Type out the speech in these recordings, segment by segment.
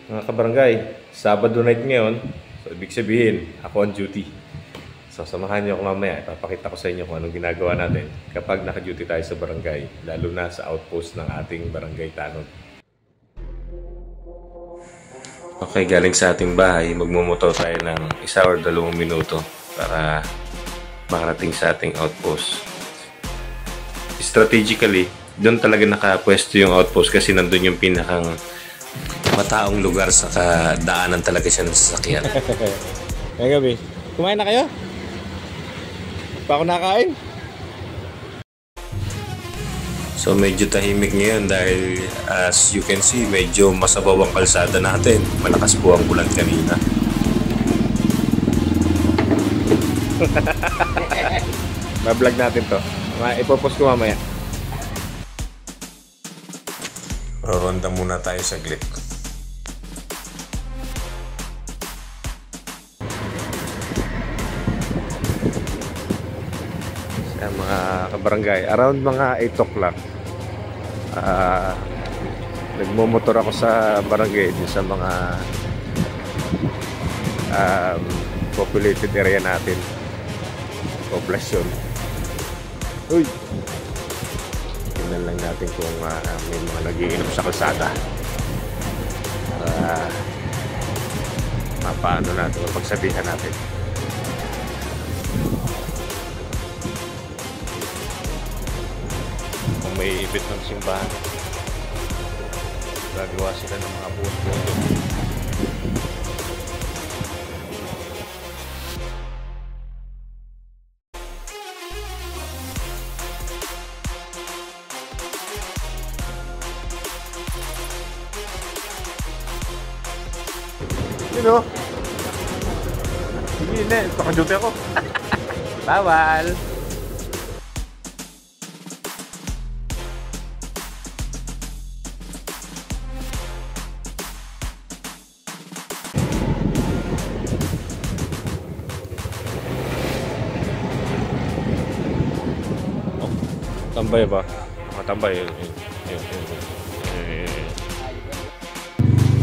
Mga kabarangay, Sabado night ngayon. So, ibig sabihin, ako on duty. So, samahan niyo ako mamaya. Ipapakita ko sa inyo kung anong ginagawa natin kapag naka-duty tayo sa barangay, lalo na sa outpost ng ating barangay tanod. Okay, galing sa ating bahay, magmumotor tayo ng 1 or 2 minuto para makarating sa ating outpost. Strategically, doon talaga nakapwesto yung outpost kasi nandun yung pinakang mataong lugar sa daanan talaga siya ng sasakyan. Ngayong gabi, kumain na kayo? Pa ako nakain? So medyo tahimik ngayon dahil as you can see, medyo masabaw ang kalsada natin. Malakas po ang ulan kanina. Ma-vlog natin to. Ipopost ko mamaya. Roronda muna tayo saglit. Sa mga kabarangay, around mga 8 o'clock, nagmumotor ako sa barangay din sa mga populated area natin, poblasyon. Uy! Tingnan lang natin kung may mga nagiinom sa kalsada para mapaano natin, mapagsabihan natin. Kung may ibit ng simbahan, gagawa sila ng mga buwan-buwan. Yun o. Sige na, naka-duty ako. Bawal. Tambay ba? Matambay.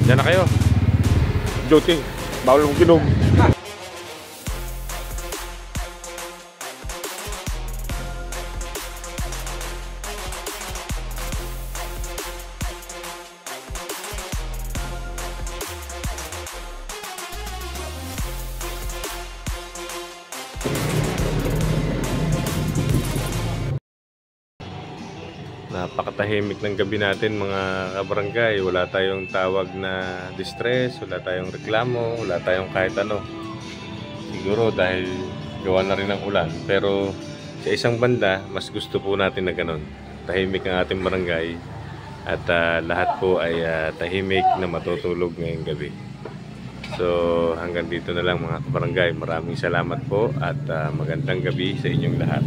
Diyan na kayo. Duty. Bawal mong ginom. Napakatahimik ng gabi natin mga kabarangay. Wala tayong tawag na distress, wala tayong reklamo, wala tayong kahit ano. Siguro dahil gawa na rin ng ulan. Pero sa isang banda, mas gusto po natin na ganun. Tahimik ang ating barangay at lahat po ay tahimik na matutulog ngayong gabi. So hanggang dito na lang mga kabarangay. Maraming salamat po at magandang gabi sa inyong lahat.